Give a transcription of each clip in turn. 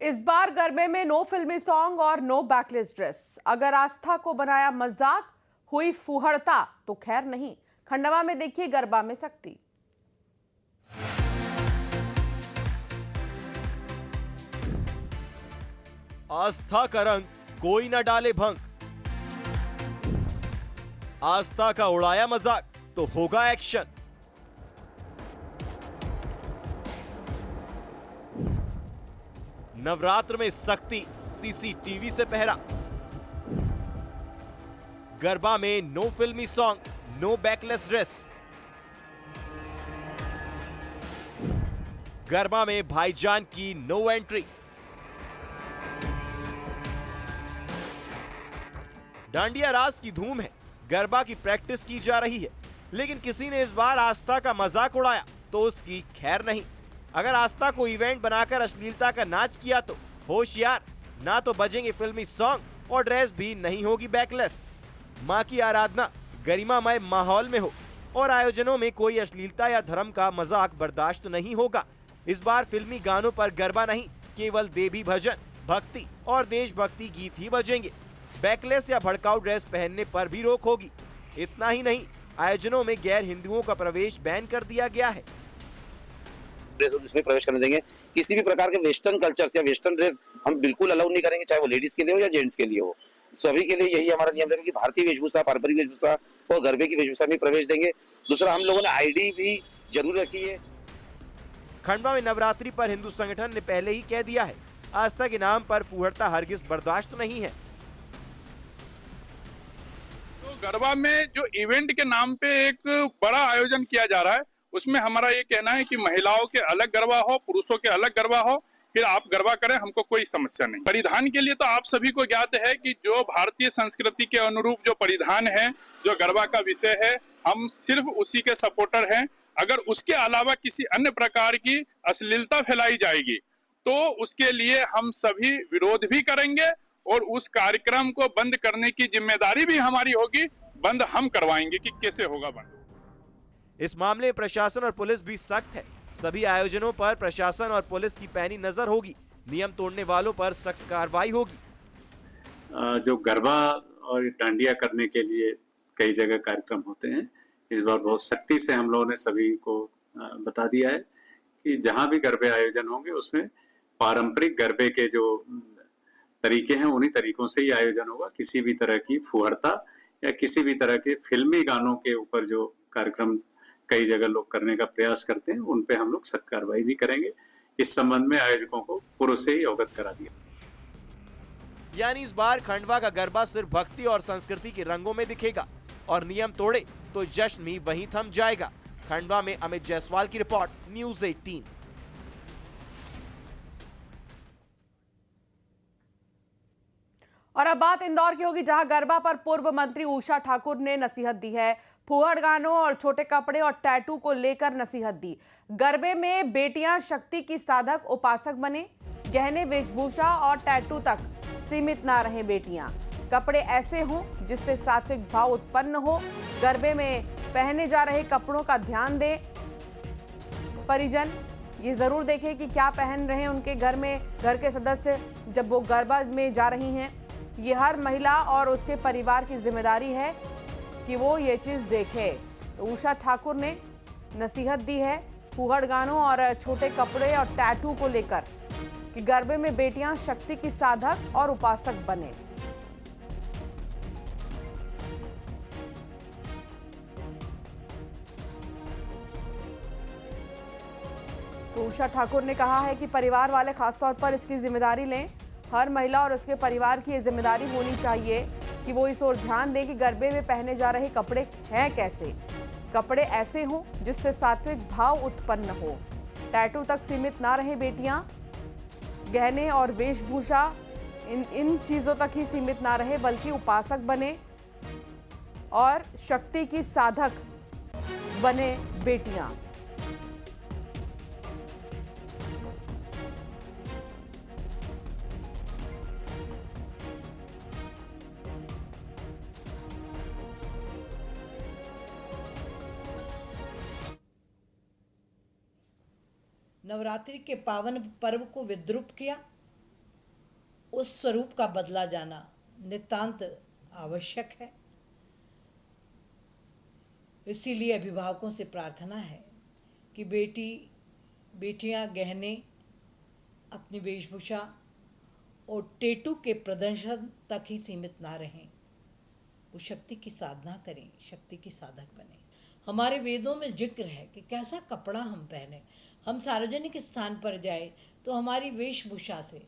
इस बार गरबे में no filmy song और नो बैकलेस ड्रेस। अगर आस्था को बनाया मजाक, हुई फुहड़ता तो खैर नहीं। खंडवा में देखिए गरबा में सख्ती। आस्था का रंग कोई न डाले भंग। आस्था का उड़ाया मजाक तो होगा एक्शन। नवरात्र में सख्ती, सीसीटीवी से पहरा। गरबा में no filmy song, no backless dress. Garba में भाईजान की नो एंट्री। डांडिया रास की धूम है, गरबा की प्रैक्टिस की जा रही है, लेकिन किसी ने इस बार आस्था का मजाक उड़ाया तो उसकी खैर नहीं। अगर आस्था को इवेंट बनाकर अश्लीलता का नाच किया तो होशियार, ना तो बजेंगे फिल्मी सॉन्ग और ड्रेस भी नहीं होगी बैकलेस। मां की आराधना गरिमामय माहौल में हो और आयोजनों में कोई अश्लीलता या धर्म का मजाक बर्दाश्त नहीं होगा। इस बार फिल्मी गानों पर गरबा नहीं, केवल देवी भजन, भक्ति और देशभक्ति गीत ही बजेंगे। बैकलेस या भड़काऊ ड्रेस पहनने पर भी रोक होगी। इतना ही नहीं, आयोजनों में गैर हिंदुओं का प्रवेश बैन कर दिया गया है। ड्रेस इसमें प्रवेश करने देंगे। किसी भी प्रकार के वेस्टर्न कल्चर या वेस्टर्न ड्रेस हम बिल्कुल अलाउ नहीं करेंगे, चाहे वो लेडीज के लिए हो या जेंट्स के लिए हो। सभी के लिए यही हमारा नियम रहेगा कि भारतीय वेशभूषा, पारंपरिक वेशभूषा और गरबे की वेशभूषा में प्रवेश देंगे। दूसरा, हम लोगों ने आईडी भी जरूर रखी है। खंडवा में नवरात्रि पर हिंदू संगठन ने पहले ही कह दिया है, आस्था के नाम पर फुहड़ता हरगिज बर्दाश्त नहीं है। तो गरबा में जो इवेंट के नाम पे एक बड़ा आयोजन किया जा रहा है, उसमें हमारा ये कहना है कि महिलाओं के अलग गरबा हो, पुरुषों के अलग गरबा हो, फिर आप गरबा करें, हमको कोई समस्या नहीं। परिधान के लिए तो आप सभी को ज्ञात है कि जो भारतीय संस्कृति के अनुरूप जो परिधान है, जो गरबा का विषय है, हम सिर्फ उसी के सपोर्टर हैं। अगर उसके अलावा किसी अन्य प्रकार की अश्लीलता फैलाई जाएगी तो उसके लिए हम सभी विरोध भी करेंगे और उस कार्यक्रम को बंद करने की जिम्मेदारी भी हमारी होगी। बंद हम करवाएंगे कि कैसे होगा बंद। इस मामले में प्रशासन और पुलिस भी सख्त है। सभी आयोजनों पर प्रशासन और पुलिस की पैनी नजर होगी। नियम तोड़ने वालों पर सख्त कार्रवाई होगी। जो गरबा और डांडिया करने के लिए कई जगह कार्यक्रम होते हैं, इस बार बहुत सख्ती से हम लोगों ने सभी को बता दिया है कि जहां भी गरबे आयोजन होंगे उसमें पारंपरिक गरबे के जो तरीके हैं उन्हीं तरीकों से ही आयोजन होगा। किसी भी तरह की फुहड़ता या किसी भी तरह के फिल्मी गानों के ऊपर जो कार्यक्रम कई जगह लोग करने का प्रयास करते हैं, उन पे हम लोग सख्त कार्रवाई भी करेंगे। इस संबंध में आयोजकों को पूर्व से ही अवगत करा दिया। यानी इस बार खंडवा का गरबा सिर्फ भक्ति और संस्कृति के रंगों में दिखेगा और नियम तोड़े तो जश्न भी वहीं थम जाएगा। खंडवा में अमित जायसवाल की रिपोर्ट, न्यूज़ 18। और अब बात इंदौर की होगी, जहां गरबा पर पूर्व मंत्री उषा ठाकुर ने नसीहत दी है। फुहड़ गानों और छोटे कपड़े और टैटू को लेकर नसीहत दी। गरबे में बेटियां शक्ति की साधक उपासक बने, गहने, वेशभूषा और टैटू तक सीमित ना रहे बेटियां। कपड़े ऐसे हों जिससे सात्विक भाव उत्पन्न हो। गरबे में पहने जा रहे कपड़ों का ध्यान दें परिजन। ये जरूर देखें कि क्या पहन रहे हैं उनके घर में घर के सदस्य जब वो गरबा में जा रही हैं। ये हर महिला और उसके परिवार की जिम्मेदारी है कि वो ये चीज देखे। तो उषा ठाकुर ने नसीहत दी है फुहड़ गानों और छोटे कपड़े और टैटू को लेकर कि गरबे में बेटियां शक्ति की साधक और उपासक बने। तो उषा ठाकुर ने कहा है कि परिवार वाले खासतौर पर इसकी जिम्मेदारी लें। हर महिला और उसके परिवार की ये जिम्मेदारी होनी चाहिए कि वो इस ओर ध्यान दें कि गरबे में पहने जा रहे कपड़े हैं कैसे। कपड़े ऐसे हों जिससे सात्विक भाव उत्पन्न हो। टैटू तक सीमित ना रहे बेटियां। गहने और वेशभूषा इन चीज़ों तक ही सीमित ना रहे, बल्कि उपासक बने और शक्ति की साधक बने बेटियां। नवरात्रि के पावन पर्व को विद्रुप किया। उस स्वरूप का बदला जाना नितांत आवश्यक है। इसीलिए अभिभावकों से प्रार्थना है कि बेटियां गहने, अपनी वेशभूषा और टैटू के प्रदर्शन तक ही सीमित ना रहें। वो शक्ति की साधना करें, शक्ति की साधक बने। हमारे वेदों में जिक्र है कि कैसा कपड़ा हम पहने। हम सार्वजनिक स्थान पर जाए तो हमारी वेशभूषा से,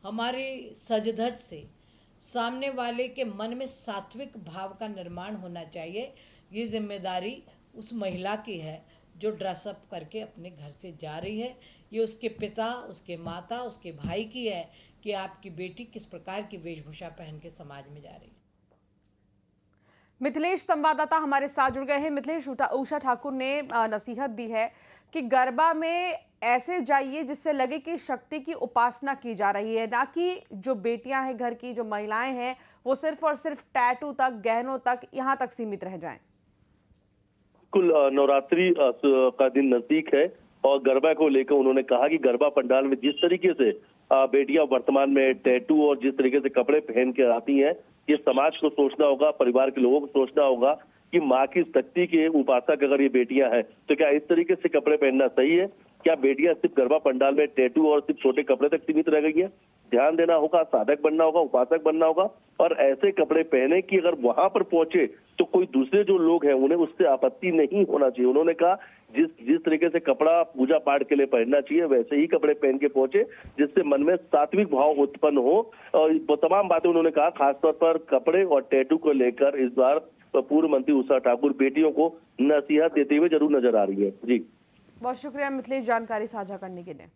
हमारे सज-धज से सामने वाले के मन में सात्विक भाव का निर्माण होना चाहिए। ये जिम्मेदारी उस महिला की है जो ड्रेसअप करके अपने घर से जा रही है। ये उसके पिता, उसके माता, उसके भाई की है कि आपकी बेटी किस प्रकार की वेशभूषा पहन के समाज में जा रही है। मिथिलेश संवाददाता हमारे साथ जुड़ गए हैं। मिथिलेश, उषा ठाकुर ने नसीहत दी है कि गरबा में ऐसे जाइए जिससे लगे कि शक्ति की उपासना की जा रही है, ना कि जो बेटियां हैं घर की, जो महिलाएं हैं, वो सिर्फ और सिर्फ टैटू तक, गहनों तक, यहाँ तक सीमित रह जाएं। कुल नवरात्रि का दिन नजदीक है और गरबा को लेकर उन्होंने कहा कि गरबा पंडाल में जिस तरीके से बेटियां वर्तमान में टैटू और जिस तरीके से कपड़े पहन के आती हैं, ये समाज को सोचना होगा, परिवार के लोगों को सोचना होगा कि माँ की शक्ति के उपासक अगर ये बेटियां हैं तो क्या इस तरीके से कपड़े पहनना सही है? क्या बेटियां सिर्फ गरबा पंडाल में टैटू और सिर्फ छोटे कपड़े तक सीमित रह गई है? ध्यान देना होगा, साधक बनना होगा, उपासक बनना होगा और ऐसे कपड़े पहने कि अगर वहां पर पहुंचे तो कोई दूसरे जो लोग हैं उन्हें उससे आपत्ति नहीं होना चाहिए। उन्होंने कहा जिस तरीके से कपड़ा पूजा पाठ के लिए पहनना चाहिए वैसे ही कपड़े पहन के पहुंचे जिससे मन में सात्विक भाव उत्पन्न हो। और तमाम बातें उन्होंने कहा, खासतौर पर कपड़े और टैटू को लेकर इस बार पूर्व मंत्री उषा ठाकुर बेटियों को नसीहत देते हुए जरूर नजर आ रही है। जी, बहुत शुक्रिया मिथिलेश जानकारी साझा करने के लिए।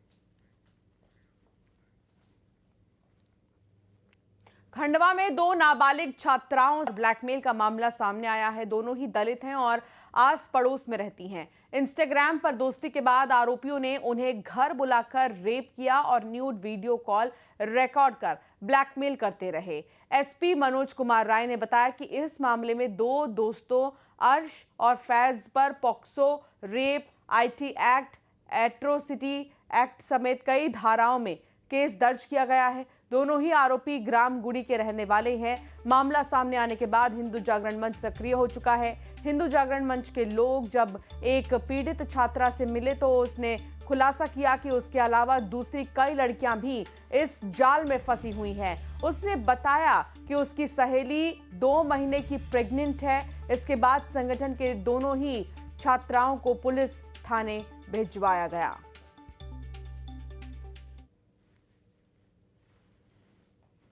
खंडवा में 2 नाबालिग छात्राओं से ब्लैकमेल का मामला सामने आया है। दोनों ही दलित हैं और आस पड़ोस में रहती हैं। इंस्टाग्राम पर दोस्ती के बाद आरोपियों ने उन्हें घर बुलाकर रेप किया और न्यूड वीडियो कॉल रिकॉर्ड कर ब्लैकमेल करते रहे। एसपी मनोज कुमार राय ने बताया कि इस मामले में 2 दोस्तों अर्श और फैज पर POCSO, rape, IT act, atrocity act समेत कई धाराओं में केस दर्ज किया गया है। दोनों ही आरोपी ग्राम गुड़ी के रहने वाले हैं। मामला सामने आने के बाद हिंदू जागरण मंच सक्रिय हो चुका है। हिंदू जागरण मंच के लोग जब एक पीड़ित छात्रा से मिले तो उसने खुलासा किया कि उसके अलावा दूसरी कई लड़कियां भी इस जाल में फंसी हुई हैं। उसने बताया कि उसकी सहेली 2 महीने की प्रेग्नेंट है। इसके बाद संगठन के दोनों ही छात्राओं को पुलिस थाने भिजवाया गया।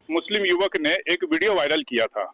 मुस्लिम युवक ने एक वीडियो वायरल किया था